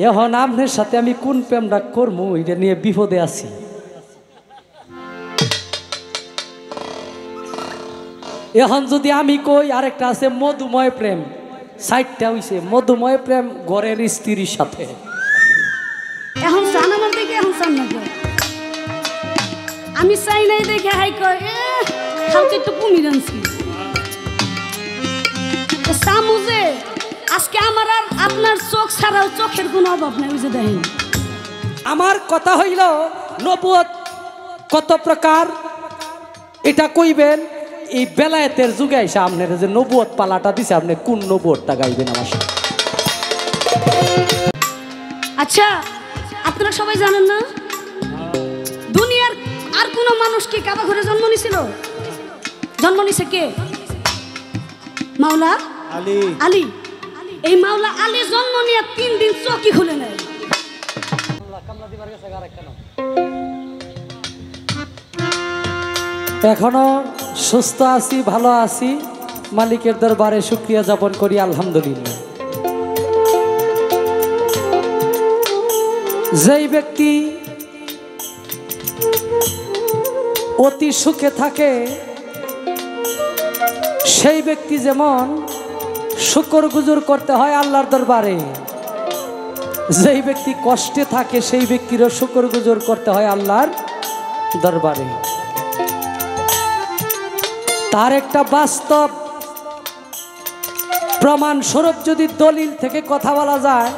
এখন আপনার সাথে আমি কোন প্রেমটা করবো এটা নিয়ে বিপদে আছি। এখন যদি আমি কই আরেকটা আছে মধুময় প্রেম, 60টা হইছে মধুময় প্রেম ঘরের স্ত্রীর সাথে। এখন চান আমার দেখে এখন চান না আমি চাই নাই দেখে হাই কয় হালকা একটু কমি জানছি সামুজে আজকে আমার আর আপনার চোখ ছাড়াও চোখের কোনো অভাব নাই। ওই যে দেখেন আমার কথা হইল নবুয়ত কত প্রকার এটা কইবেন এই বেলায়েতের যুগে আইসা আপনার যে নবুয়ত পালাটা দিছে আপনি কোন নবুয়তটা গাইবেন আমার সাথে? আচ্ছা আপনারা সবাই জানেন না দুনিয়ার আর কোনো মানুষ কি কাবা ঘরে জন্ম নিছিল? জন্ম নিছে কে? মাওলা আলী। আলী এই মাওলা আলী জন্ম নিয়ে 3 দিন চোখই খুলে নেয়। এখনো সুস্থ আছি, ভালো আছি, মালিকের দরবারে শুকরিয়া যাপন করি আলহামদুলিল্লাহ। যেই ব্যক্তি অতি সুখে থাকে সেই ব্যক্তি যেমন শুকরগুজার করতে হয় আল্লাহর দরবারে, যেই ব্যক্তি কষ্টে থাকে সেই ব্যক্তিরও শুকরগুজার করতে হয় আল্লাহর দরবারে। তার একটা বাস্তব প্রমাণ স্বরূপ যদি দলিল থেকে কথা বলা যায়,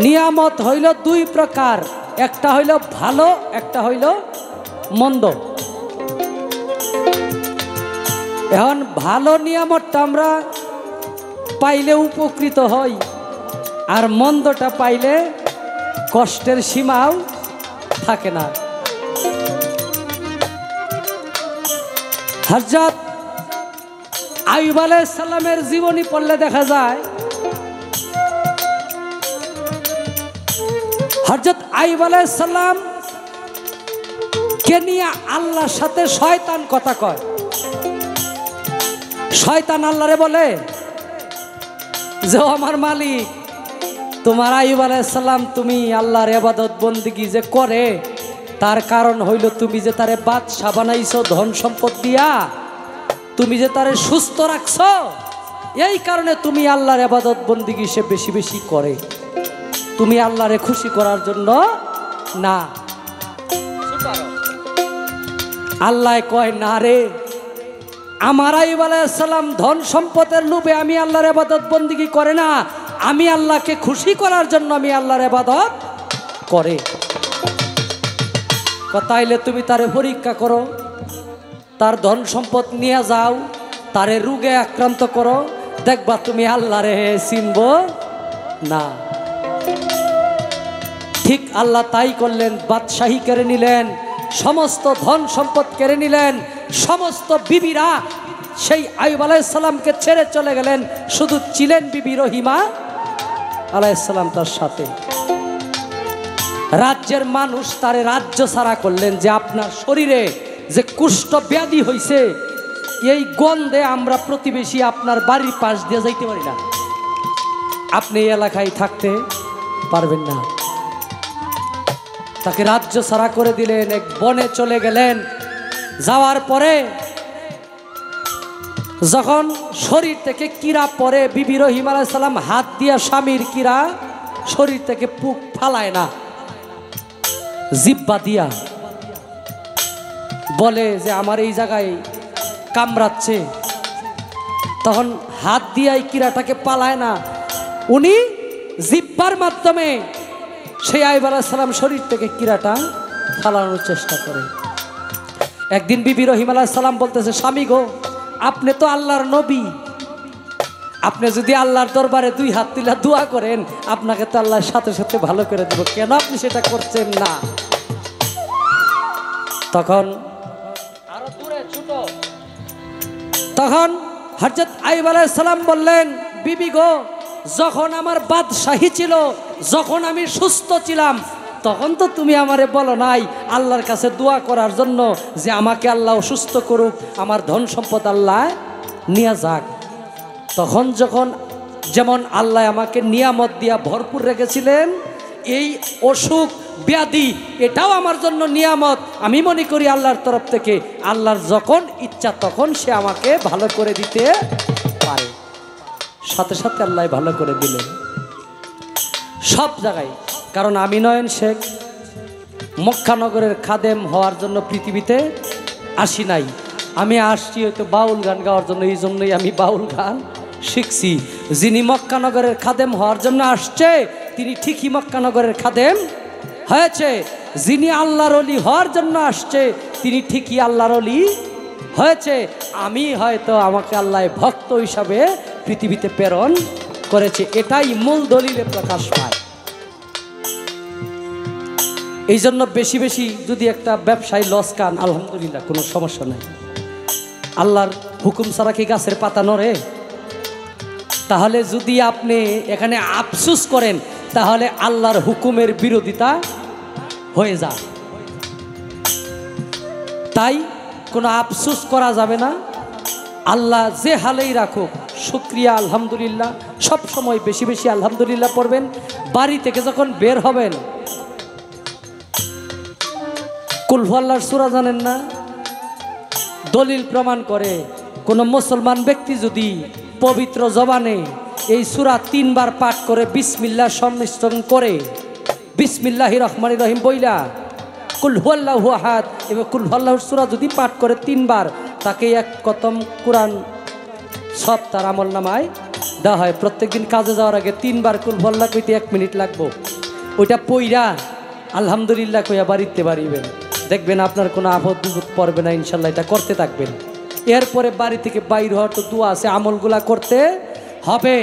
নিয়ামত হইল 2 প্রকার, একটা হইল ভালো, একটা হইল মন্দ। এখন ভালো নিয়ামতটা আমরা পাইলে উপকৃত হই, আর মন্দটা পাইলে কষ্টের সীমাও থাকে না। হযরত আইয়ুব আলাইহিস সালামের জীবনী পড়লে দেখা যায় হযরত আইয়ুব আলাইহিস সালাম কে নিয়ে আল্লাহর সাথে শয়তান কথা কয়। শয়তান আল্লাহরে বলে যে আমার মালিক তোমার আইয়ুব আলাইহিস সালাম তুমি আল্লাহর ইবাদত বন্দেগী যে করে তার কারণ হইল তুমি যে তারে বাদশা বানাইছো ধন সম্পদ দিয়া, তুমি যে তারে সুস্থ রাখছো, এই কারণে তুমি আল্লাহর ইবাদত বন্দেগী সে বেশি বেশি করে, তুমি আল্লাহরে খুশি করার জন্য না। আল্লাহ কয় না রে, আমার আইয়ুব আলাইহিস সালাম ধন সম্পদের লোভে আমি আল্লাহর ইবাদত বন্দেগী করে না, আমি আল্লাহকে খুশি করার জন্য আমি আল্লাহর ইবাদত করে। তাইলে তুমি তারে পরীক্ষা করো, তার ধন সম্পদ নিয়ে যাও, তারে রোগে আক্রান্ত করো, দেখবা তুমি আল্লাহরে চিনব না। ঠিক আল্লাহ তাই করলেন, বাদশাহী কেড়ে নিলেন, সমস্ত ধন সম্পদ কেড়ে নিলেন, সমস্ত বিবিরা সেই আইয়ুব আলাইহিস সালামকে ছেড়ে চলে গেলেন, শুধু ছিলেন বিবি রহিমা আলাইহিস সালাম তার সাথে। রাজ্যের মানুষ তারে রাজ্য ছাড়া করলেন যে আপনার শরীরে যে কুষ্ঠ ব্যাধি হইছে এই গন্ধে আমরা প্রতিবেশী আপনার বাড়ির পাশ দিয়ে যাইতে পারি না, আপনি এই এলাকায় থাকতে পারবেন না। তাকে রাজ্য ছাড়া করে দিলেন, এক বনে চলে গেলেন। যাওয়ার পরে যখন শরীর থেকে কিরা পরে, বিবি রহিমা আলাইহিস সালাম হাত দিয়া স্বামীর কিরা শরীর থেকে পুক ফালায় না, জিব্বা দিয়া বলে যে আমার এই জায়গায় কামড়াচ্ছে, তখন হাত দিয়ে এই কিরাটাকে পালায় না, উনি জিব্বার মাধ্যমে সেই আইয়ুব আলাইহিস সালাম শরীর থেকে কিরাটা ফালানোর চেষ্টা করে। একদিন বিবি রহিমা আলাইহিস সালাম বলতেছে, স্বামী গো, আপনি তো আল্লাহর নবী, আপনি যদি আল্লাহর দরবারে 2 হাত তুলে দোয়া করেন আপনাকে তো আল্লাহর সাথে সাথে ভালো করে দেব, কেন আপনি সেটা করছেন না? তখন আরো দূরে ছোট, তখন হযরত আইয়ুব আলাইহিস সালাম বললেন, বিবি গো, যখন আমার বাদশাহী ছিল, যখন আমি সুস্থ ছিলাম, তখন তো তুমি আমারে বলো নাই আল্লাহর কাছে দোয়া করার জন্য যে আমাকে আল্লাহ সুস্থ করুক, আমার ধন সম্পদ আল্লাহ নিয়ে যাক। তখন যখন যেমন আল্লাহ আমাকে নিয়ামত দিয়া ভরপুর রেখেছিলেন, এই অসুখ ব্যাধি এটাও আমার জন্য নিয়ামত। আমি মনে করি আল্লাহর তরফ থেকে, আল্লাহর যখন ইচ্ছা তখন সে আমাকে ভালো করে দিতে পারে। সাথে সাথে আল্লাহ ভালো করে দিলেন সব জায়গায়। কারণ আমি নয়ন শেখ মক্কানগরের খাদেম হওয়ার জন্য পৃথিবীতে আসি নাই, আমি আসছি হয়তো বাউল গান গাওয়ার জন্য। এই জন্যই আমি বাউল গান শিখছি। যিনি মক্কানগরের খাদেম হওয়ার জন্য আসছে তিনি ঠিকই মক্কানগরের খাদেম হয়েছে। যিনি আল্লাহর ওলি হওয়ার জন্য আসছে তিনি ঠিকই আল্লাহর ওলি হয়েছে। আমি হয়তো আমাকে আল্লাহ ভক্ত হিসাবে পৃথিবীতে প্রেরণ করেছে, এটাই মূল দলিলে প্রকাশ পায়। এই জন্য বেশি বেশি যদি একটা ব্যবসায় লস খান, আলহামদুলিল্লাহ কোনো সমস্যা নেই। আল্লাহর হুকুম ছাড়া কি গাছের পাতা নড়ে? তাহলে যদি আপনি এখানে আফসুস করেন তাহলে আল্লাহর হুকুমের বিরোধিতা হয়ে যায়। তাই কোনো আফসুস করা যাবে না। আল্লাহ যে হালেই রাখুক শুকরিয়া আলহামদুলিল্লাহ, সব সময় বেশি বেশি আলহামদুলিল্লাহ পড়বেন। বাড়ি থেকে যখন বের হবেন, কুল হু আল্লাহর সূরা জানেন না? দলিল প্রমাণ করে কোনো মুসলমান ব্যক্তি যদি পবিত্র জবানে এই সূরা 3 বার পাঠ করে বিসমিল্লাহ সংমিশ্রণ করে বিসমিল্লাহির রহমানির রহিম বইলা কুল হু আল্লাহু আহাদ এবং কুল হু আল্লাহর সূরা যদি পাঠ করে 3 বার, তাকে এক কতম কোরআন সব তার আমল নামায় দেওয়া হয়। প্রত্যেকদিন কাজে যাওয়ার আগে 3 বার কুল হু আল্লাহ কইতে 1 মিনিট লাগবো। ওইটা পইরা আলহামদুলিল্লাহ কইয়া বাড়িতে পারিবেন, দেখবেন আপনার কোনো আপদ বিপদ পড়বে না ইনশাল্লাহ। এটা করতে থাকবেন। এরপরে বাড়ি থেকে বাইর হওয়ার তো দোয়া আছে, আমলগুলা করতে হবে।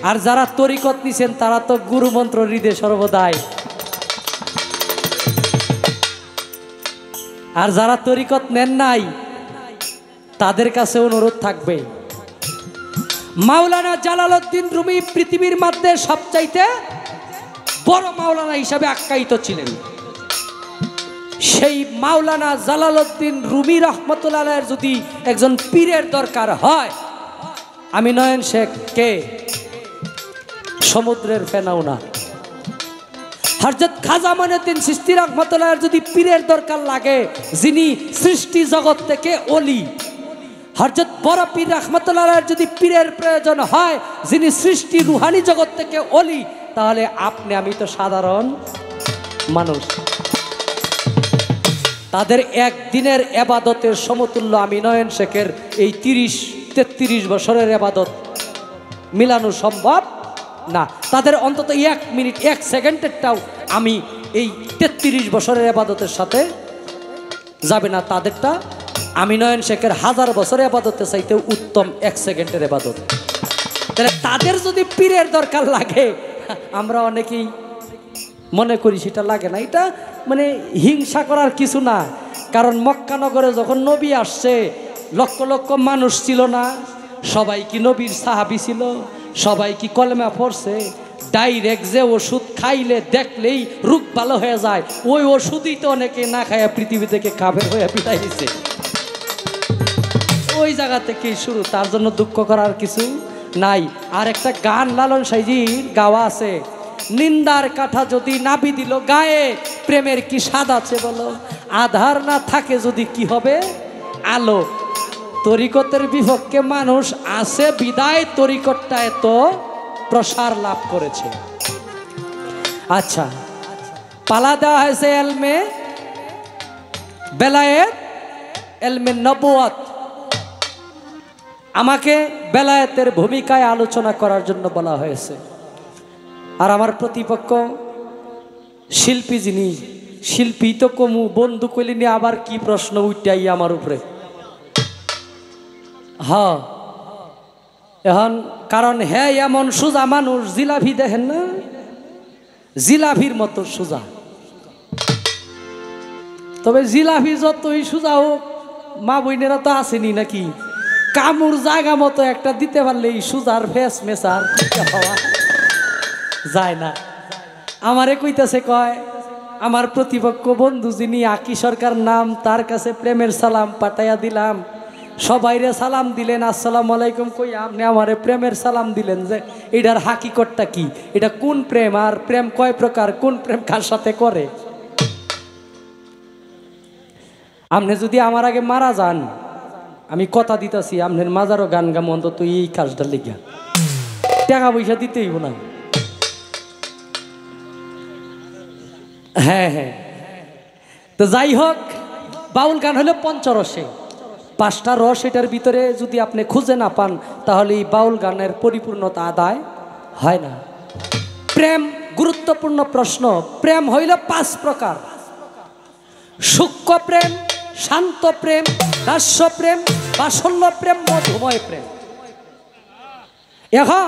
আর যারা তরিকত নিছেন তারা তো গুরু মন্ত্র হৃদয়ে সর্বদাই। আর যারা তরিকত নেন নাই তাদের কাছে অনুরোধ থাকবে, মাওলানা জালালউদ্দিন রুমি পৃথিবীর মধ্যে সবচাইতে বড় মাওলানা হিসাবে আখ্যায়িত ছিলেন। সেই মাওলানা জালালউদ্দিন রুমি রহমতুল্লাহ আলাইহির যদি একজন পীরের দরকার হয়, আমি নয়ন শেখ কে? সমুদ্রের ফেনাও না। হযরত খাজা মঈনুদ্দিন চিশতি রহমতুল্লাহ আলাইহির যদি পীরের দরকার লাগে, যিনি সৃষ্টি জগৎ থেকে ওলি। হযরত বড় পীর রহমতুল্লাহ আলাইহির যদি পীরের প্রয়োজন হয়, যিনি সৃষ্টি রুহানি জগৎ থেকে ওলি, তাহলে আপনি আমি তো সাধারণ মানুষ। তাদের একদিনের এবাদতের সমতুল্য আমি নয়ন শেখের এই 30-33 বছরের এবাদত মিলানো সম্ভব না। তাদের অন্তত 1 মিনিট 1 সেকেন্ডেরটাও আমি এই 33 বছরের এবাদতের সাথে যাবে না। তাদেরটা আমি নয়ন শেখের 1000 বছরের এবাদতের চাইতে উত্তম 1 সেকেন্ডের এবাদত। তাহলে তাদের যদি পীরের দরকার লাগে, আমরা অনেকেই মনে করি সেটা লাগে না। এটা মানে হিংসা করার কিছু না। কারণ মক্কানগরে যখন নবী আসছে লক্ষ লক্ষ মানুষ ছিল না? সবাই কি নবীর সাহাবী ছিল? সবাই কি কলেমা পড়ছে? ডাইরেক্ট যে ওষুধ খাইলে দেখলেই রোগ ভালো হয়ে যায়, ওই ওষুধই তো অনেকে না খায়া পৃথিবী থেকে কাফের হয়ে পিটাই দিছে। ওই জায়গা থেকেই শুরু, তার জন্য দুঃখ করার কিছু নাই। আর একটা গান লালন সাইজির গাওয়া আছে, নিন্দার কাঠা যদি নাবি দিল গায়ে, প্রেমের কি স্বাদ আছে বলো, আধার না থাকে যদি কি হবে আলো। তরিকতের বিপক্ষে মানুষ আছে বিদায় তরিকতটা এত প্রসার লাভ করেছে। আচ্ছা, পালা দেওয়া হয়েছে এলমে বেলায়েত, এলমে নবুয়ত। আমাকে বেলায়েতের ভূমিকায় আলোচনা করার জন্য বলা হয়েছে। আর আমার প্রতিপক্ষ শিল্পী, যিনি শিল্পী তো কমু বন্ধু কইলি নিয়ে আবার কি প্রশ্ন উঠাই আমার উপরে। হ্যাঁ, এখন কারণ হ্যাঁ এমন সোজা মানুষ, জিলাপি দেখেন না, জিলাপির মতো সোজা। তবে জিলাপি যতই সোজা হোক, মা বইনেরা তো আসেনি নাকি, কামুর জায়গা মতো একটা দিতে পারলেই সুজার ফেস মেসার হওয়া যায় না। আমারে কইতাছে, কয় আমার প্রতিপক্ষ বন্ধু যিনি আকি সরকার নাম, তার কাছে প্রেমের সালাম পাঠাইয়া দিলাম। সবাইরে সালাম দিলেন, আসসালামু আলাইকুম কই আপনি আমারে প্রেমের সালাম দিলেন, যে এটার হাকিকতটা কি, এটা কোন প্রেম, আর প্রেম কয় প্রকার, কোন প্রেম কার সাথে করে? আপনি যদি আমার আগে মারা যান, আমি কথা দিতেছি আপনার মাজারও গান গাম অন্তত এই কাজটা লিখা, টাকা পয়সা দিতেই না। হ্যাঁ হ্যাঁ, তো যাই হোক, বাউল গান হলো পঞ্চরসে, 5টা রস, এটার ভিতরে যদি আপনি খুঁজে না পান তাহলে এই বাউল গানের পরিপূর্ণতা আদায় হয় না। প্রেম গুরুত্বপূর্ণ প্রশ্ন। প্রেম হইল 5 প্রকার: সূক্ষ্ম প্রেম, শান্ত প্রেম, দাস্য প্রেম, বাৎসল্য প্রেম, মধুময় প্রেম। এখন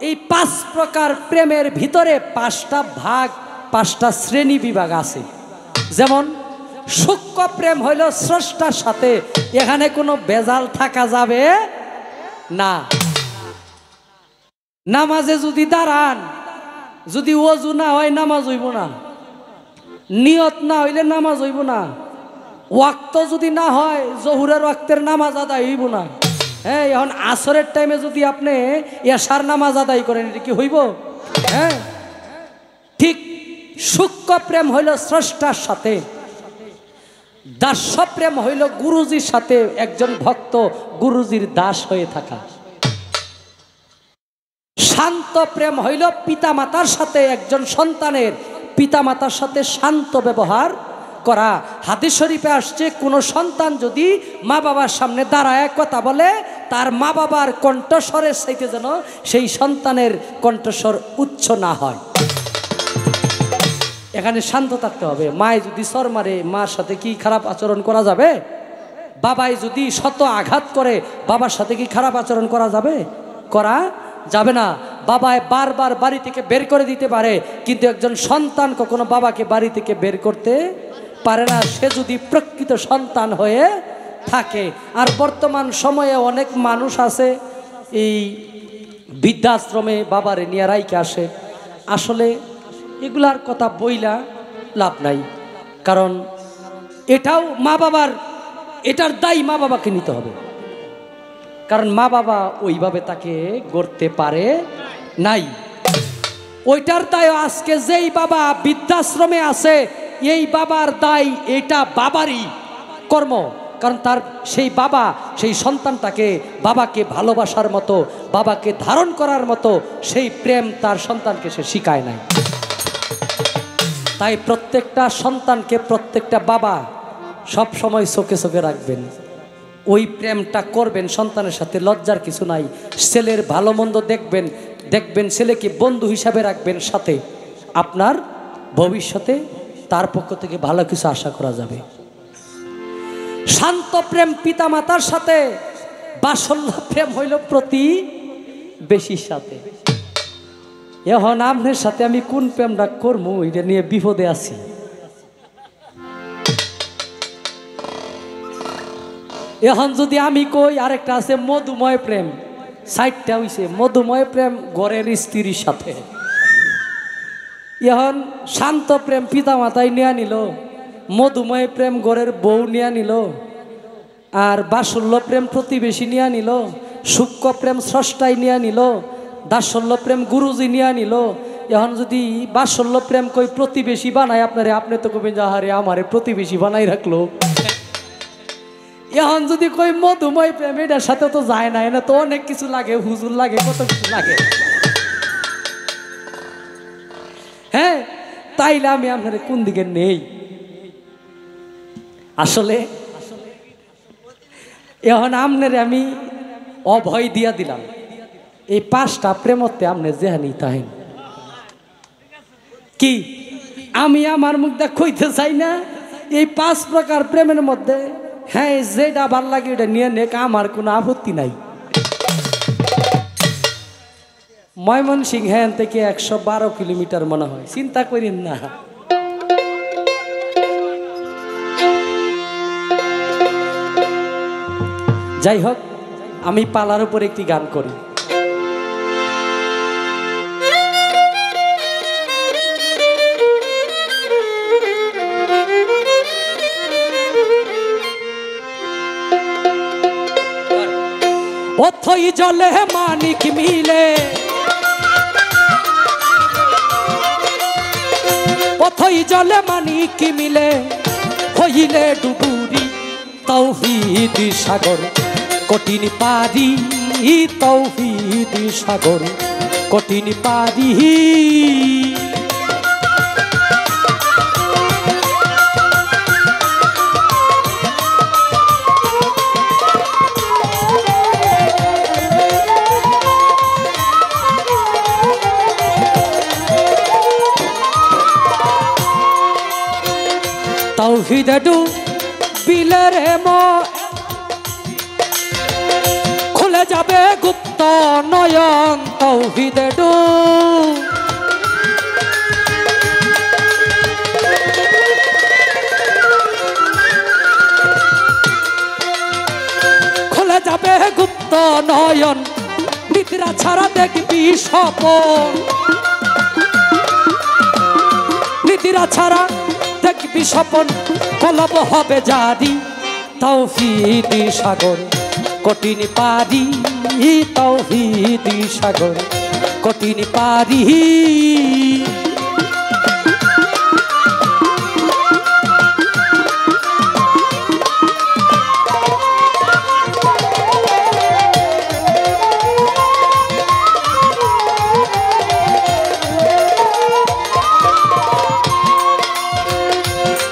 এই 5 প্রকার প্রেমের ভিতরে 5টা ভাগ, 5টা শ্রেণী বিভাগ আছে। যেমন সূক্ষ্ম প্রেম হইল স্রষ্টার সাথে, এখানে কোনো বেজাল থাকা যাবে না। নামাজে যদি দাঁড়ান, যদি ওযু না হয় নামাজ হইব না, নিয়ত না হইলে নামাজ হইব না, ওয়াক্ত যদি না হয় জহুরের ওয়াক্তের নামাজ আদায় হইব না। হ্যাঁ, এখন আসরের টাইমে যদি আপনি এশার নামাজ আদায় করেন, এটা কি হইব? হ্যাঁ, ঠিক সূক্ষ্ম প্রেম হইল স্রষ্টার সাথে, দাস্য প্রেম হইল গুরুজির সাথে, একজন ভক্ত গুরুজির দাস হয়ে থাকা। শান্ত প্রেম হইল পিতামাতার সাথে, একজন সন্তানের পিতামাতার সাথে শান্ত ব্যবহার করা। হাদিস শরীফে আসছে, কোনো সন্তান যদি মা বাবার সামনে দাঁড়ায় কথা বলে, তার মা বাবার কণ্ঠস্বরের চাইতে যেন সেই সন্তানের কণ্ঠস্বর উচ্চ না হয়। এখানে শান্ত থাকতে হবে। মায় যদি সর মারে, মার সাথে কি খারাপ আচরণ করা যাবে? বাবাই যদি শত আঘাত করে, বাবার সাথে কি খারাপ আচরণ করা যাবে? করা যাবে না। বাবায় বারবার বাড়ি থেকে বের করে দিতে পারে, কিন্তু একজন সন্তান কখনো বাবাকে বাড়ি থেকে বের করতে পারে না, সে যদি প্রকৃত সন্তান হয়ে থাকে। আর বর্তমান সময়ে অনেক মানুষ আছে এই বৃদ্ধাশ্রমে বাবারে নিয়ে রাইকে আসে। আসলে এগুলার কথা বইলা লাভ নাই, কারণ এটাও মা বাবার, এটার দায়ী মা বাবাকে নিতে হবে, কারণ মা বাবা ওইভাবে তাকে গড়তে পারে নাই। ওইটার দায় আজকে যেই বাবা বৃদ্ধাশ্রমে আছে, এই বাবার দায়, এটা বাবারই কর্ম, কারণ তার সেই বাবা সেই সন্তানটাকে বাবাকে ভালোবাসার মতো, বাবাকে ধারণ করার মতো সেই প্রেম তার সন্তানকে সে শিখায় নাই। তাই প্রত্যেকটা সন্তানকে প্রত্যেকটা বাবা সব সময় চোখে চোখে রাখবেন, ওই প্রেমটা করবেন সন্তানের সাথে, লজ্জার কিছু নাই। ছেলের ভালো মন্দ দেখবেন, দেখবেন ছেলেকে বন্ধু হিসাবে রাখবেন সাথে, আপনার ভবিষ্যতে তার পক্ষ থেকে ভালো কিছু আশা করা যাবে। শান্ত প্রেম পিতামাতার সাথে, বাৎসল্য প্রেম হইল প্রতিবেশীর সাথে। এখন আপনার সাথে আমি কোন প্রেমটা করবো এটা নিয়ে বিপদে আছি। এখন যদি আমি কই, আরেকটা আছে মধুময় প্রেম, 60টা হইছে মধুময় প্রেম ঘরের স্ত্রীর সাথে। এখন শান্ত প্রেম পিতা মাতাই নিয়ে নিল, মধুময় প্রেম ঘরের বউ নিয়ে নিল, আর বাৎসল্য প্রেম প্রতিবেশী নিয়ে নিল, সূক্ষ্ম প্রেম স্রষ্টাই নিয়ে নিল, দাসল্য প্রেম গুরুজি নিয়ে নিল। এখন যদি বাৎসল্য প্রেম কই প্রতিবেশী বানায় আপনারে, আপনি তো কবেন যে আরে আমারে প্রতিবেশী বানাই রাখলো। এখন যদি কই মধুময় প্রেম, এটার সাথে তো যায় না, এনে তো অনেক কিছু লাগে, হুজুর লাগে, কত কিছু লাগে। হ্যাঁ, তাইলে আমি আপনার কোন দিকে নেই? আসলে এখন আপনার আমি অভয় দিয়া দিলাম, এই 5টা প্রেমতে আপনি যেহানি তাহেন কি, আমি আমার মুখটা কইতে চাই না। এই 5 প্রকার প্রেমের মধ্যে হ্যাঁ যেটা ভাল লাগে এটা নিয়ে নেক, আমার কোনো আপত্তি নাই। ময়মনসিংহ হ্যান থেকে 112 কিলোমিটার মনে হয়, চিন্তা করেন না। যাই হোক, আমি পালার উপর একটি গান করি। পথই জলে মানিক মিলে, পথই জলে মানিক মিলে, হইলে ডুবুরি তৌহিদ সাগর কঠিন পারি, তৌহিদ সাগর কঠিন পারি। তৌহিদে ডুবিলে রে খুলে যাবে গুপ্ত নয়ন, তৌহিদে খুলে যাবে গুপ্ত নয়ন, নিদ্রা ছাড়া দেখবি স্বপন, নিদ্রা ছাড়া দেখবি স্বপন, কলব হবে জারি তৌহিদ সাগর কঠিন পারি, তৌহিদ সাগর কঠিন পারি।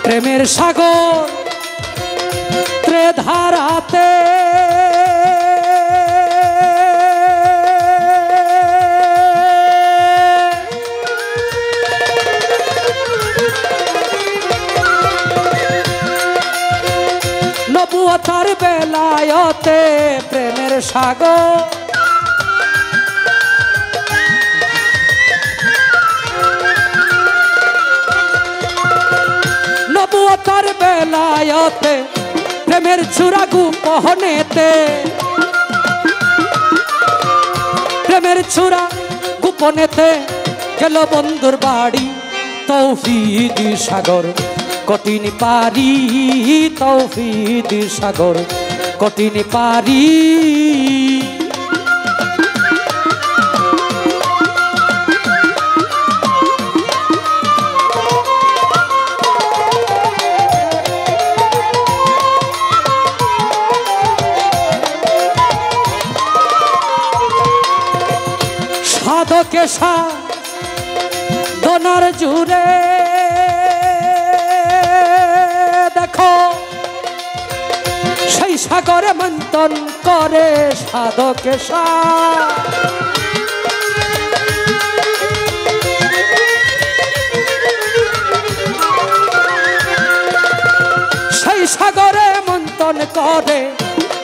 প্রেমের সাগর ত্রেধারাতে নবুয়তার বেলায়তে, প্রেমের সাগর নবুয়তার বেলায়তে, প্রেমের চূড়া গোপনেতে, প্রেমের চূড়া গোপনেতে গেল বন্ধুর বাড়ি তৌহিদ সাগর কঠিন পারি, তৌহিদ সাগর কঠিন পারি। সাধকে সাধনার জুড়ে দেখো, সেই সাগরে মন্থন করে সাধকে সেই সাগরে মন্থন করে,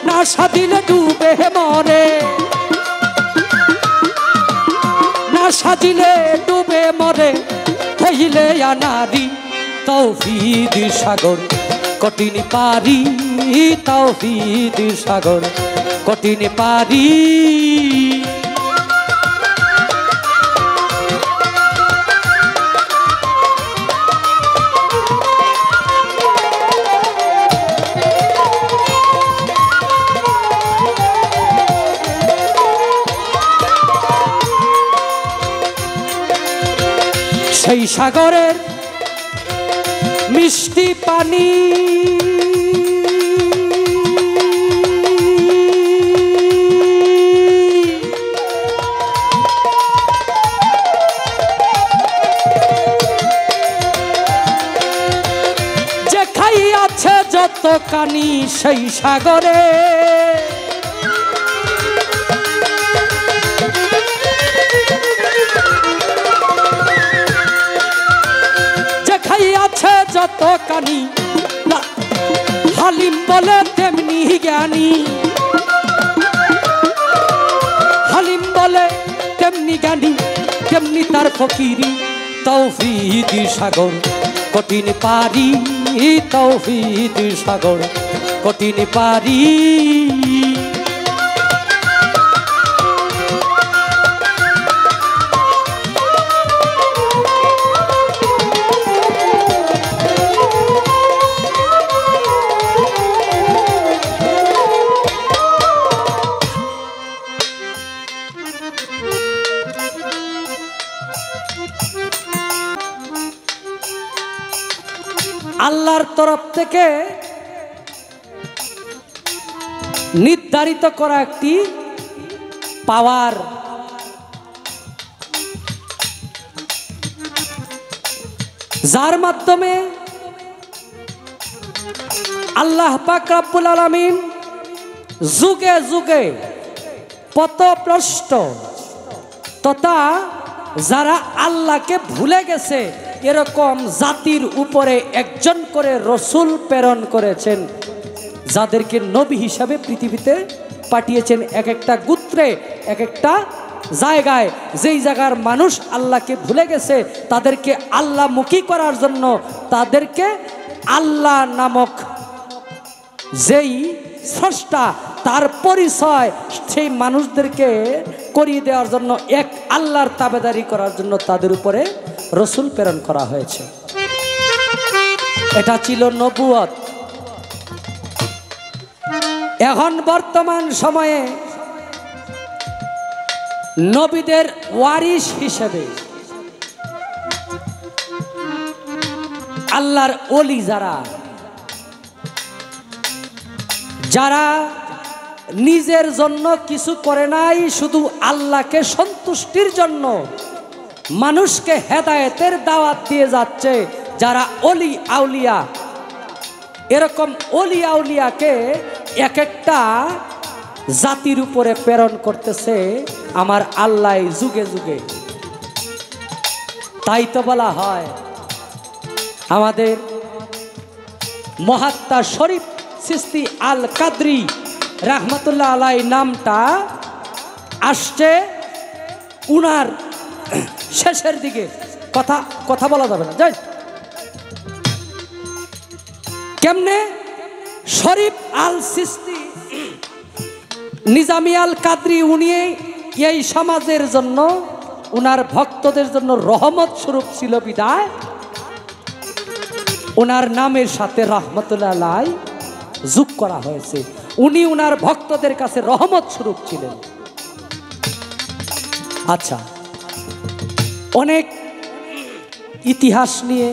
না সাদিলে ডুবে মরে, না সাজিলে ডুবে মরে, হইলে আনারি তৌহিদ সাগর কঠিন পারি, তৌহিদ সাগর কঠিন পারি। সেই সাগরের মিষ্টি পানি যে খাইয়াছে যত কানি, সেই সাগরে আছে যত কানি, হালিম বলে তেমনি জ্ঞানী, হালিম বলে তেমনি জ্ঞানী, তেমনি তার ফকিরি তৌহিদ সাগর কঠিন পারি, তৌহিদ সাগর কঠিন পারি। আল্লাহর তরফ থেকে নির্ধারিত করা একটি পাওয়ার। যার মাধ্যমে আল্লাহ পাক রব্বুল আলামিন যুগে যুগে পথভ্রষ্ট তথা যারা আল্লাহকে ভুলে গেছে এরকম জাতির উপরে একজন করে রসুল প্রেরণ করেছেন, যাদেরকে নবী হিসাবে পৃথিবীতে পাঠিয়েছেন। এক একটা গোত্রে এক একটা জায়গায়, যেই জায়গার মানুষ আল্লাহকে ভুলে গেছে তাদেরকে আল্লাহমুখী করার জন্য, তাদেরকে আল্লাহ নামক যেই স্রষ্টা তার পরিচয় সেই মানুষদেরকে করিয়ে দেওয়ার জন্য, এক আল্লাহর তাবেদারি করার জন্য তাদের উপরে রসুল প্রেরণ করা হয়েছে। এটা ছিল নবুয়ত। এখন বর্তমান সময়ে নবীদের ওয়ারিস হিসেবে আল্লাহর ওলি যারা নিজের জন্য কিছু করে নাই, শুধু আল্লাহকে সন্তুষ্টির জন্য মানুষকে হেদায়েতের দাওয়াত দিয়ে যাচ্ছে, যারা ওলি আউলিয়া, এরকম ওলি আউলিয়াকে এক একটা জাতির উপরে প্রেরণ করতেছে আমার আল্লাহ যুগে যুগে। তাই তো বলা হয় আমাদের মহাত্মা শরীফ চিশতি আল কাদরি রাহমাতুল্লাহ আলাই নামটা আসছে উনার শেষের দিকে। কথা বলা যাবে না, যাই কেমনে শরীফ আল চিশতি নিজামি আল কাদরি, উনি এই সমাজের জন্য উনার ভক্তদের জন্য রহমত স্বরূপ ছিল বিদায় উনার নামের সাথে রাহমাতুল্লাহ আলাই যোগ করা হয়েছে। উনি উনার ভক্তদের কাছে রহমত স্বরূপ ছিলেন। আচ্ছা, অনেক ইতিহাস নিয়ে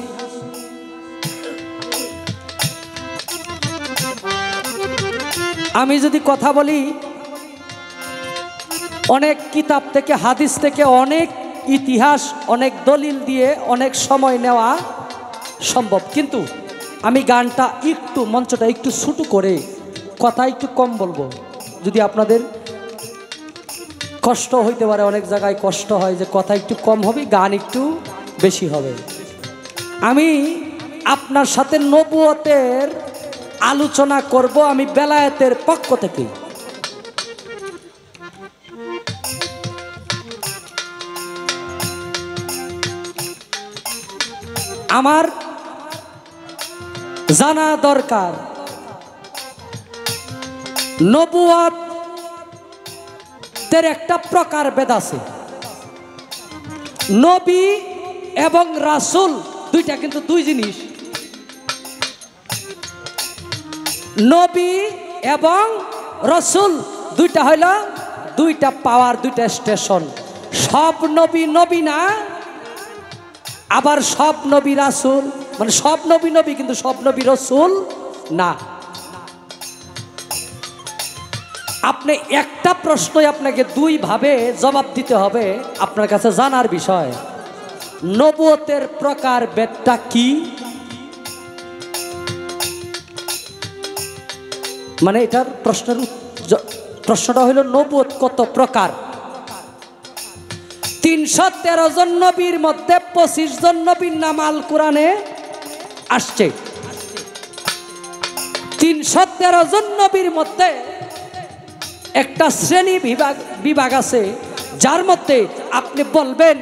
আমি যদি কথা বলি, অনেক কিতাব থেকে হাদিস থেকে অনেক ইতিহাস অনেক দলিল দিয়ে অনেক সময় নেওয়া সম্ভব, কিন্তু আমি গানটা একটু মঞ্চটা একটু ছোটো করে কথা একটু কম বলবো। যদি আপনাদের কষ্ট হইতে পারে, অনেক জায়গায় কষ্ট হয় যে কথা একটু কম হবে, গান একটু বেশি হবে। আমি আপনার সাথে নবুয়তের আলোচনা করব আমি বেলায়েতের পক্ষ থেকে। আমার জানা দরকার নবুয়তের একটা প্রকার ভেদ আছে। নবী এবং রাসূল দুইটা কিন্তু দুই জিনিস। নবী এবং রাসূল দুইটা হইল দুইটা পাওয়ার, দুইটা স্টেশন। সব নবী নবী না, আবার সব নবী রাসূল, মানে সব নবী নবী কিন্তু সব নবী রাসূল না। আপনি একটা প্রশ্নই আপনাকে দুই ভাবে জবাব দিতে হবে। আপনার কাছে জানার বিষয় নবুয়তের প্রকার ভেদটা কি, মানে এটার প্রশ্নটা হইল নবুয়ত কত প্রকার। 313 জন নবীর মধ্যে 25 জন নবীর নাম আল কোরআনে আসছে। 313 জন নবীর মধ্যে একটা শ্রেণী বিভাগ আছে, যার মধ্যে আপনি বলবেন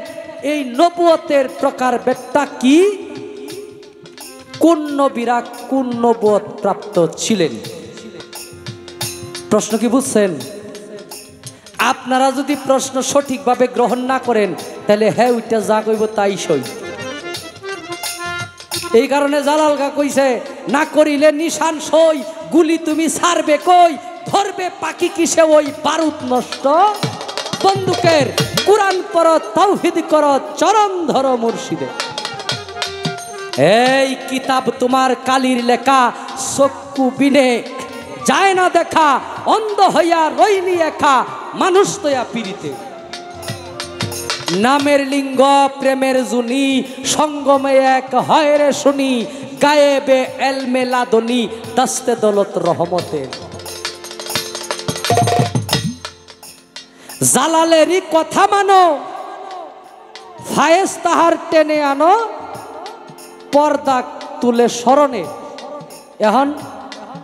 এই নবুয়তের প্রকার ভেদটা কি, কোন নবীরা কোন নবুয়ত প্রাপ্ত ছিলেন। প্রশ্ন কি বুঝছেন? আপনারা যদি প্রশ্ন সঠিকভাবে গ্রহণ না করেন তাহলে হ্যাঁ ওইটা যা কইব তাই সই। এই কারণে জালালকা কইছে, না করিলে নিশান সই, গুলি তুমি ছাড়বে কই, ধরবে পাখি কিসে ওই বারুদ নষ্ট বন্দুকের, কোরআন পড় তাওহীদ কর চরণ ধর মুর্শিদে। এই কিতাব তোমার কালির লেখা, চক্ষু বিনে যায় না দেখা, অন্ধ হইয়া রইলি একা, মানুষ তোয়া পিড়িতে। নামের লিঙ্গ প্রেমের জুনি, সঙ্গমে এক হয় রে শুনি, গায়েবে এলমে লাদনি, দাস্তে দৌলত রহমতের। জালালেরই কথা মানো, ফায়েজ তাহার টেনে আনো, পর্দা তুলে স্মরণে। এখন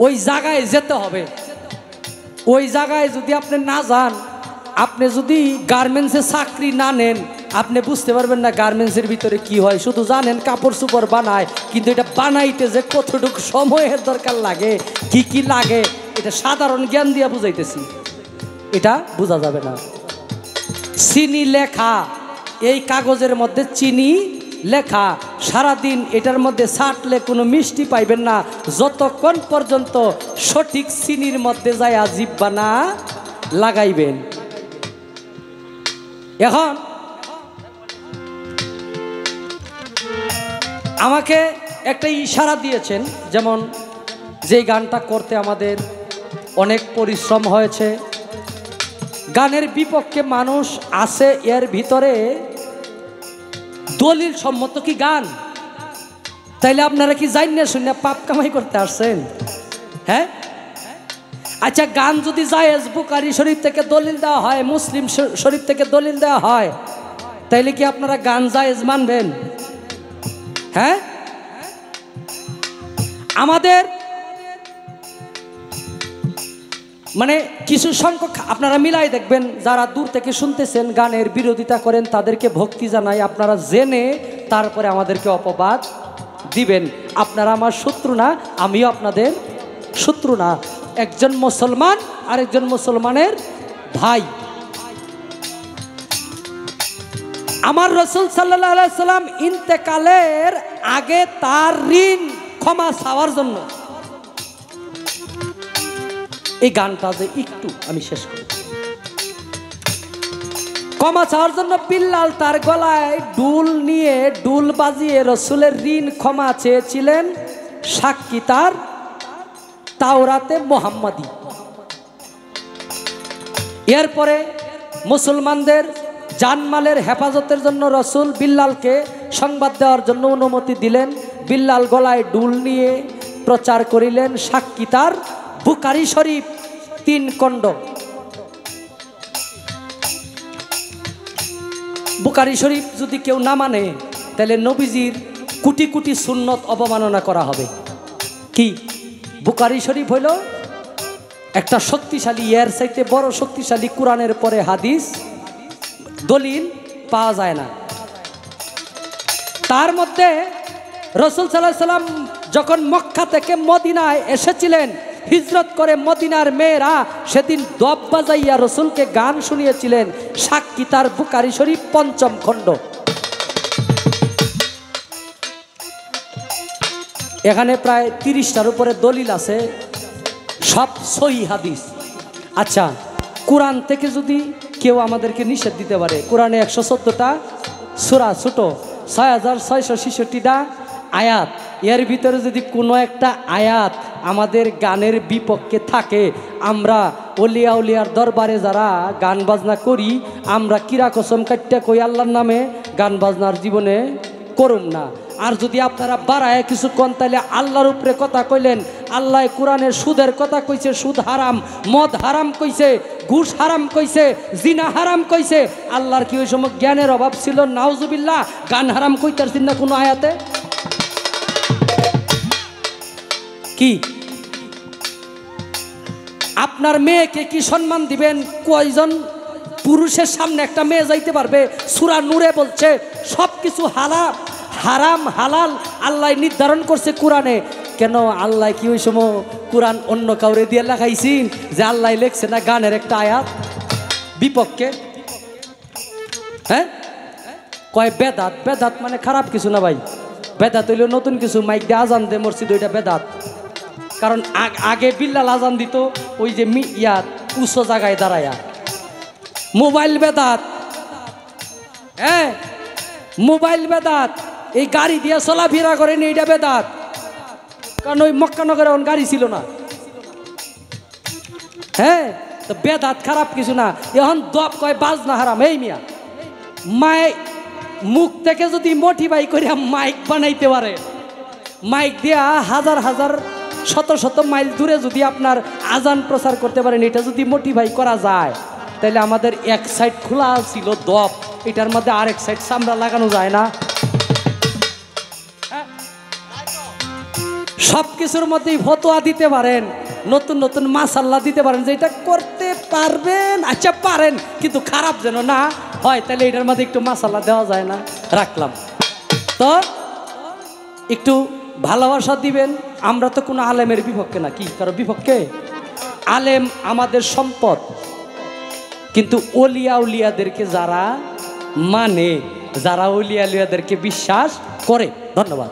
ওই জায়গায় যেতে হবে। ওই জায়গায় যদি আপনি না যান, আপনি যদি গার্মেন্টসে চাকরি না নেন, আপনি বুঝতে পারবেন না গার্মেন্টসের ভিতরে কি হয়। শুধু জানেন কাপড় চোপড় বানায়, কিন্তু এটা বানাইতে যে কতটুকু সময়ের দরকার লাগে, কি কি লাগে, এটা সাধারণ জ্ঞান দিয়ে বুঝাইতেছি, এটা বোঝা যাবে না। চিনি লেখা, এই কাগজের মধ্যে চিনি লেখা, সারাদিন এটার মধ্যে ছাটলে কোনো মিষ্টি পাইবেন না, যতক্ষণ পর্যন্ত সঠিক চিনির মধ্যে যায় জিহ্বা না লাগাইবেন। এখন আমাকে একটা ইশারা দিয়েছেন, যেমন যেই গানটা করতে আমাদের অনেক পরিশ্রম হয়েছে, গানের বিপক্ষে মানুষ আছে, এর ভিতরে দলিল সম্মত কি গান? তাইলে আপনারা কি জানেন না শুনে পাপ কামাই করতে আসছেন? হ্যাঁ, আচ্ছা, গান যদি জায়েজ বুখারী শরীফ থেকে দলিল দেওয়া হয়, মুসলিম শরীফ থেকে দলিল দেওয়া হয়, তাইলে কি আপনারা গান জায়েজ মানবেন? হ্যাঁ, আমাদের মানে কিছু সংখ্যক আপনারা মিলাই দেখবেন, যারা দূর থেকে শুনতেছেন গানের বিরোধিতা করেন, তাদেরকে ভক্তি জানাই, আপনারা জেনে তারপরে আমাদেরকে অপবাদ দিবেন। আপনারা আমার শত্রু না, আমিও আপনাদের শত্রু না। একজন মুসলমান আর একজন মুসলমানের ভাই। আমার রাসূল সাল্লাল্লাহু আলাইহি সাল্লাম ইন্তেকালের আগে তার ঋণ ক্ষমা চাওয়ার জন্য এই গানটা যে একটু আমি শেষ করি, ক্ষমা চাওয়ার জন্য বিল্লাল তার গলায় ডুল নিয়ে ডুল বাজিয়ে রসুলের ঋণ ক্ষমা চেয়েছিলেন, সাক্ষী তার তাওরাতে মুহাম্মাদি। এরপরে মুসলমানদের জানমালের হেফাজতের জন্য রসুল বিল্লালকে সংবাদ দেওয়ার জন্য অনুমতি দিলেন। বিল্লাল গলায় ডুল নিয়ে প্রচার করিলেন, সাক্ষী তার বুখারী শরীফ 3 খণ্ড। বুখারী শরীফ যদি কেউ না মানে, তাহলে নবীজির কোটি কোটি সুন্নত অবমাননা করা হবে। কি? বুখারী শরীফ হইল একটা শক্তিশালী, এর চাইতে বড় শক্তিশালী কোরআনের পরে হাদিস দলিল পাওয়া যায় না। তার মধ্যে রাসূল সাল্লাল্লাহু আলাইহি সাল্লাম যখন মক্কা থেকে মদিনায় এসেছিলেন, হিজরত করে মদিনার মেয়েরা সেদিন দব বাজাইয়া রসুলকে গান শুনিয়েছিলেন, সাক্ষী তার বুখারী শরীফ 5ম খণ্ড। এখানে প্রায় 30টার উপরে দলিল আছে, সব সহিহ হাদিস। আচ্ছা, কোরআন থেকে যদি কেউ আমাদেরকে নিষেধ দিতে পারে, কোরআনে 114টা সূরা, ছোট 6666টা আয়াত, এর ভিতরে যদি কোনো একটা আয়াত আমাদের গানের বিপক্ষে থাকে, আমরা অলিয়া উলিয়ার দরবারে যারা গান বাজনা করি, আমরা কিরা কসম কাটটা কই আল্লাহর নামে গান বাজনার জীবনে করুম না। আর যদি আপনারা বাড়ায় কিছু কন, তাহলে আল্লাহর উপরে কথা কইলেন। আল্লাহ কোরআনের সুদের কথা কইছে, সুদ হারাম, মদ হারাম কইছে, ঘুষ হারাম কইছে, জিনা হারাম কইছে। আল্লাহর কি ওই সময় জ্ঞানের অভাব ছিল? নাউজুবিল্লাহ, গান হারাম কইতারছেন না কোনো আয়াতে? কি আপনার মেয়েকে কি সম্মান দিবেন? কয়জন পুরুষের সামনে একটা মেয়ে যাইতে পারবে? সূরা নূরে বলছে সব কিছু হারাম হালাল আল্লাহ নির্ধারণ করছে কোরআনে। কেন আল্লাহ কি ওই সময় কোরআন অন্য কাউরে দিয়ে লেখাইছেন যে আল্লাহ লেখছে না গানের একটা আয়াত বিপক্ষে? হ্যাঁ, কয় বেদাত। বেদাত মানে খারাপ কিছু না ভাই, বেদাত হইল নতুন কিছু। মাইক দিয়ে আজান দে মসজিদ, ওইটা বেদাত। কারণ আগে বিল্লাল আজান দিত ওই যে ইয়াত উচ্চ জায়গায় দাঁড়ায়া। মোবাইল বেদাত, হ্যাঁ মোবাইল বেদাত। এই গাড়ি দিয়ে চলাফেরা করেন এইটা বেদাত, কারণ ওই মক্কানগরে এখন গাড়ি ছিল না। হ্যাঁ, তো বেদাত খারাপ কিছু না। এখন দপ কয় বাজনা হারাম। এই মিয়া মাইক মুখ থেকে যদি মোটিফাই করে মাইক বানাইতে পারে, মাইক দিয়া হাজার হাজার শত শত মাইল দূরে যদি আপনার আজান প্রচার করতে পারেন, এটা যদি মোটিফাই করা যায়, তাহলে আমাদের এক সাইড খোলা ছিল দপ, এটার মধ্যে আরেক সাইড চামড়া লাগানো যায় না? সব কিছুর মধ্যেই ফতোয়া দিতে পারেন, নতুন নতুন মাসাল্লা দিতে পারেন যে এটা করতে পারবেন, আচ্ছা পারেন, কিন্তু খারাপ যেন না হয়, তাহলে এটার মধ্যে একটু মাসাল্লা দেওয়া যায় না? রাখলাম। তো একটু ভালোবাসা দিবেন। আমরা তো কোনো আলেমের বিপক্ষে না। কি কারো বিপক্ষে? আলেম আমাদের সম্পদ, কিন্তু ওলিয়া উলিয়াদেরকে যারা মানে, যারা ওলিয়া উলিয়াদেরকে বিশ্বাস করে। ধন্যবাদ।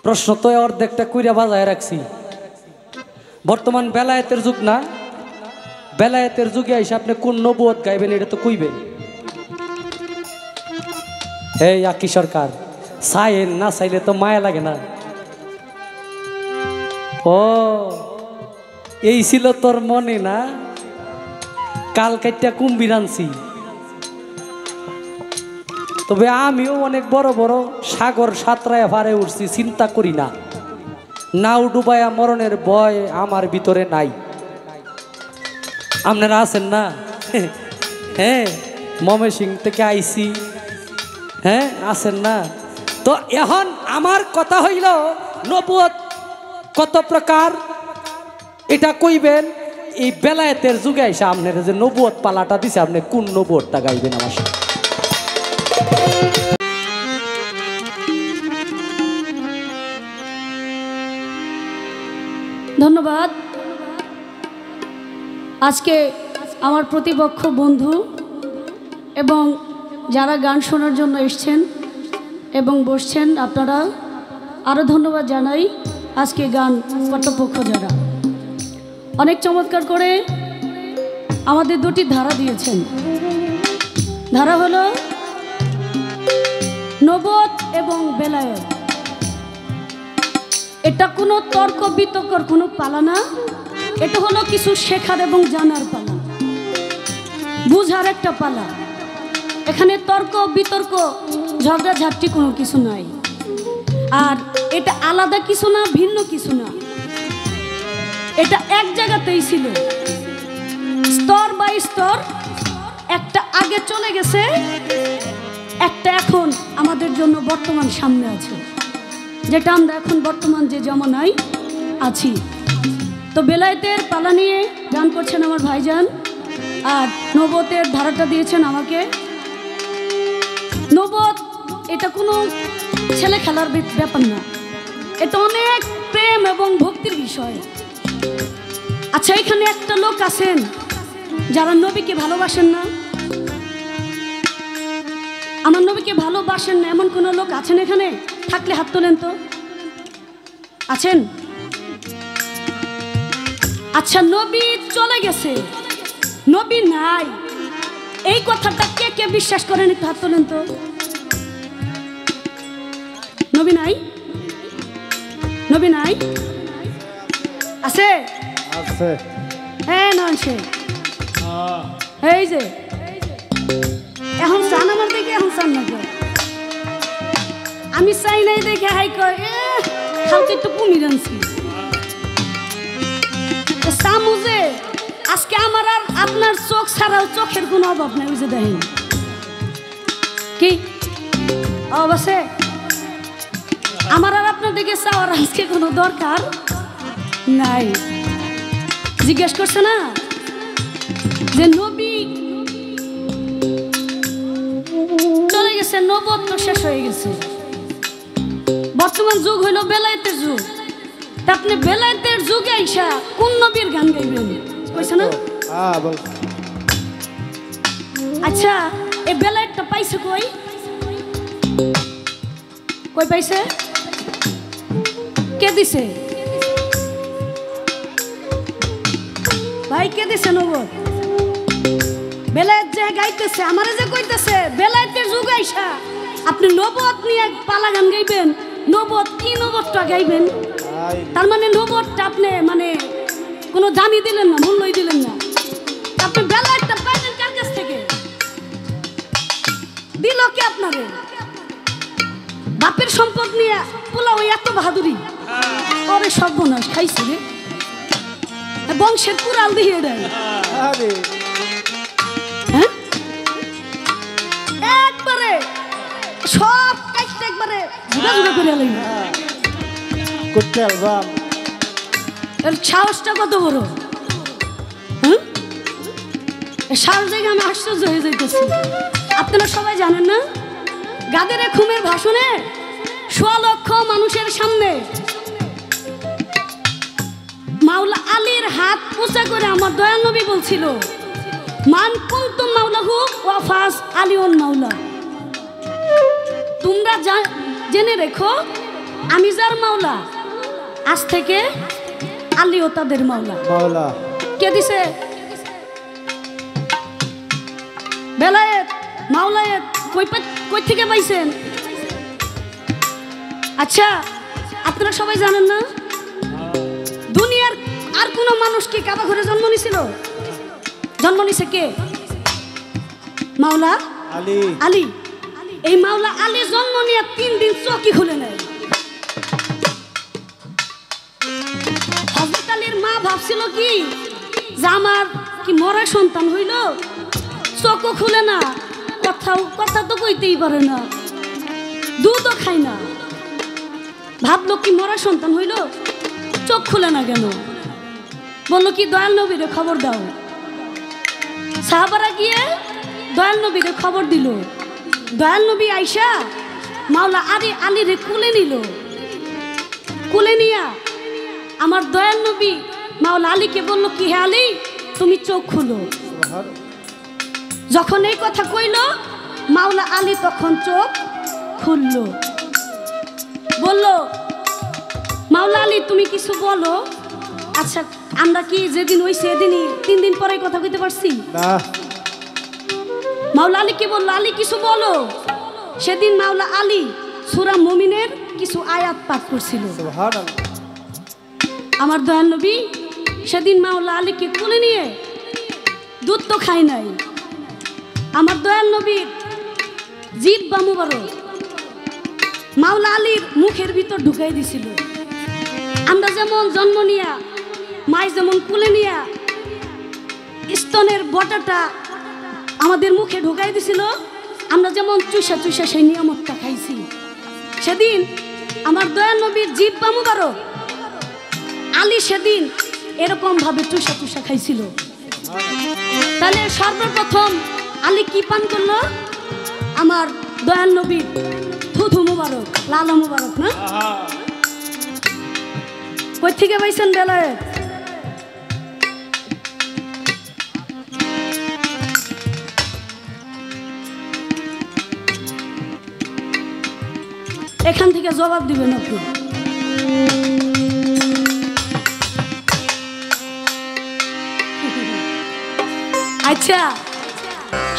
প্রশ্ন তো অর্ধেকটা কইরা বাজায় রাখছি। বর্তমান বেলায়েতের যুগ না? বেলায়েতের যুগে এসে আপনি কোন নবুয়ত গাইবেন এটা তো কইবেন। এই আকি সরকার চাইেন না, চাইলে তো মায়া লাগে না। ও এই ছিল তোর মনে না? কাল কাইটা কুম্ভীর আনছি। তবে আমিও অনেক বড় বড় সাগর সাঁতরায় পারে উঠছি, চিন্তা করি না। নাও ডুবায়া মরণের ভয় আমার ভিতরে নাই। আপনারা আছেন না? হ্যাঁ, ময়মনসিংহ থেকে আইছি। হ্যাঁ, আছেন না? তো এখন আমার কথা হইল নবুয়ত কত প্রকার এটা কইবেন। এই বেলায়েতের যুগে এসে আপনারা যে নবুয়ত পালাটা দিছে, আপনি কোন নবুয়তটা গাইবেন আমার সাথে? ধন্যবাদ। আজকে আমার প্রতিপক্ষ বন্ধু এবং যারা গান শোনার জন্য এসছেন এবং বসছেন, আপনারা আরও ধন্যবাদ জানাই। আজকে গান কর্তৃপক্ষ যারা অনেক চমৎকার করে আমাদের দুটি ধারা দিয়েছেন। ধারা হলো নবুয়ত এবং বেলায়েত। এটা কোনো তর্ক বিতর্কর কোনো পালা না, এটা হলো কিছু শেখার এবং জানার পালা, বুঝার একটা পালা। এখানে তর্ক বিতর্ক ঝগড়াঝাটি কোনো কিছু নাই। আর এটা আলাদা কিছু না, ভিন্ন কিছু না, এটা এক জায়গাতেই ছিল, স্তর বাই স্তর। একটা আগে চলে গেছে, একটা এখন আমাদের জন্য বর্তমান সামনে আছে, যেটা আমরা এখন বর্তমান যে জমানায় আছি। তো বেলায়েতের পালা নিয়ে গান করছেন আমার ভাইজান, আর নবুয়তের ধারাটা দিয়েছেন আমাকে। নবুয়ত এটা কোনো ছেলে খেলার ব্যাপার না, এটা অনেক প্রেম এবং ভক্তির বিষয়। আচ্ছা, এখানে একটা লোক আছেন যারা নবীকে ভালোবাসেন না? আমার নবীকে ভালোবাসেন না এমন কোনো লোক আছেন এখানে? থাকলে হাত তোলেন তো। আছেন? আচ্ছা, নবী চলে গেছে, নবী নাই, এই কথাটা কে কে বিশ্বাস করেন? একটু হাত তোলেন তো। নবী নাই? নবী নাই? আছে? আছে। হ্যাঁ, না আছে। এই যে এখন চান আমার দিকে, এখন চান না কে? আমি চাই নাই দেখে হাই কয় কালকে একটু কুমির আনছি সামুজে। আজকে আমার আর আপনার চোখ ছাড়াও চোখের কোনো অভাব নাই। ওই যে দেখেন কি অবশ্যই আমার আর আপনার দিকে চাওয়ার আজকে কোনো দরকার নাই। জিজ্ঞেস করছে না যে নবী চলে গেছে, নবুয়ত তো শেষ হয়ে গেছে, বর্তমান যুগ হইল বেলায়েতের যুগ। তা আপনি বেলায়েতের যুগে আইসা কোন নবীর গান গাইবেন? কইছে না? হ্যাঁ বল। আচ্ছা, এ বেলায়েতটা পাইছে কই কই পাইছে কে দিছে ভাই কে দিছে নবদ বেলায়েত যে গাইতেছে আমারে যে কইতেছে বেলায়েতের যুগ আইসা আপনি নবদ নিয়ে পালা গান গাইবেন নবদ কি নবদটা গাইবেন তার মানে নবদটা আপনি মানে কোনো দামি দিলেন না মূল্যই দিলেন না আপনি বেলায়েতটা পাইলেন কার কাছ থেকে দিল কে আপনারে বাপের সম্পদ নিয়ে পোলাও এত বাহাদুরি ওরে সর্বনাশ খাইছে রে বংশের কুড়াল দিয়ে দেয় হ্যাঁ একবারে সব কাজটা একবারে জুড়া জুড়া করে লাগবে করতে অ্যালবাম এর সাহসটা কত বড় হ্যাঁ সাহস দেখে আমি আশ্চর্য হয়ে যাইতেছি আপনারা সবাই জানেন না গাদের খুমের ভাষণে ১৬ লক্ষ মানুষের সামনে মাওলা আলীর হাত উঁচা করে আমার দয়াল নবী বলছিল মান কুনতুম মাওলাহু ওয়া ফাস আলিউন মাওলা তোমরা জেনে রেখো আমি যার মাওলা আজ থেকে আলীও তাদের মাওলা মাওলা কে দিছে বেলায়েত মাওলায়েত কই থেকে পাইছেন আচ্ছা আপনারা সবাই জানেন না দুনিয়ার আর কোন মানুষ কি কাবা ঘরে জন্ম নিছিল জন্ম নিছে কে মাওলা আলী আলী এই মাওলা আলী জন্ম নিয়ে 3 দিন চকি খুলে নেয় হযরত আলীর মা ভাবছিল কি যে আমার কি মরা সন্তান হইল চোখও খুলে না কথা তো কইতেই পারে না দুধও খায় না ভাবলো কি মরা সন্তান হইল চোখ খুলে না কেন বললো কি দয়াল নবীরে খবর দাও সাহাবারা গিয়ে দয়াল নবীরে খবর দিল দয়াল নবী আইসা মাওলা আলীরে কুলে নিল কুলে নিয়া আমার দয়াল নবী মাওলা আলীকে বললো কি হে আলী তুমি চোখ খুলো যখন এই কথা কইল মাওলা আলী তখন চোখ খুলল বলল মাওলা আলী তুমি কিছু বলো আচ্ছা আমরা কি যেদিন হইছে সেদিনই 3 দিন পরে কথা কইতে পারছি না মাওলা আলীকে বলল আলী কিছু বলো সেদিন মাওলা আলী সূরা মুমিনের কিছু আয়াত পাঠ করছিল সুবহানাল্লাহ আমার দয়াল নবী সেদিন মাওলা আলীকে কোলে নিয়ে দুধ তো খাই নাই আমার দয়াল নবীর জিভ বা মুবারক মাওলা আলীর মুখের ভিতর ঢুকাই দিছিল আমরা যেমন জন্ম নিয়া মাই যেমন কোলে নিয়া স্তনের বটাটা আমাদের মুখে ঢুকাই দিছিল আমরা যেমন চুষা চুষা সেই নিয়ামতটা খাইছি সেদিন আমার দয়াল নবীর জিভ বা মুবারক আলী সেদিন এরকম ভাবে চুষা চুষা খাইছিল তাহলে সর্বপ্রথম আলী কি পান করলো আমার দয়াল নবীর থুথু মুবারক লালা মুবারক না কই থেকে পাইছেন বেলায়েত এখান থেকে জবাব দিবেন আপনি আচ্ছা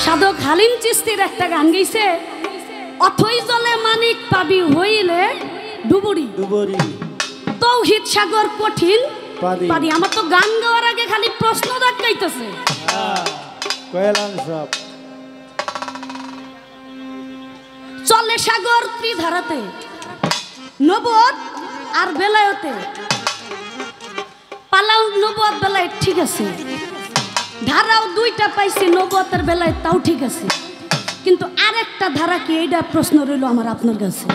সাধক হালিম চিস্তির একটা গান গাইছে অথই জলে মানিক পাবি হইলে ডুবুরি ডুবুরি তৌহিদ সাগর কঠিন পানি পানি আমার তো গান গাওয়ার আগে খালি প্রশ্ন দেখাইতেছে কয়লাম সব চলে সাগর ত্রিধারাতে নবদ আর বেলায়তে পালাও নবদ বেলায় ঠিক আছে ধারাও দুইটা পাইছে নবদ আর বেলায় তাও ঠিক আছে কিন্তু আরেকটা ধারা কি এইটা প্রশ্ন রইল আমার আপনার কাছে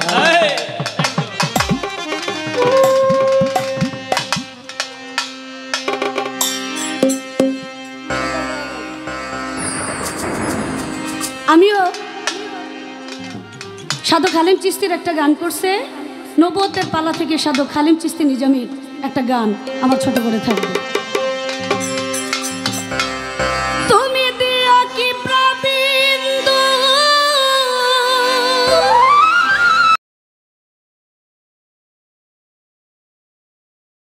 আমিও সাধক হালিম চিস্তির একটা গান করছে নবতের পালা থেকে সাধক হালিম চিস্তি নিজামীর একটা গান আমার ছোট করে থাকবে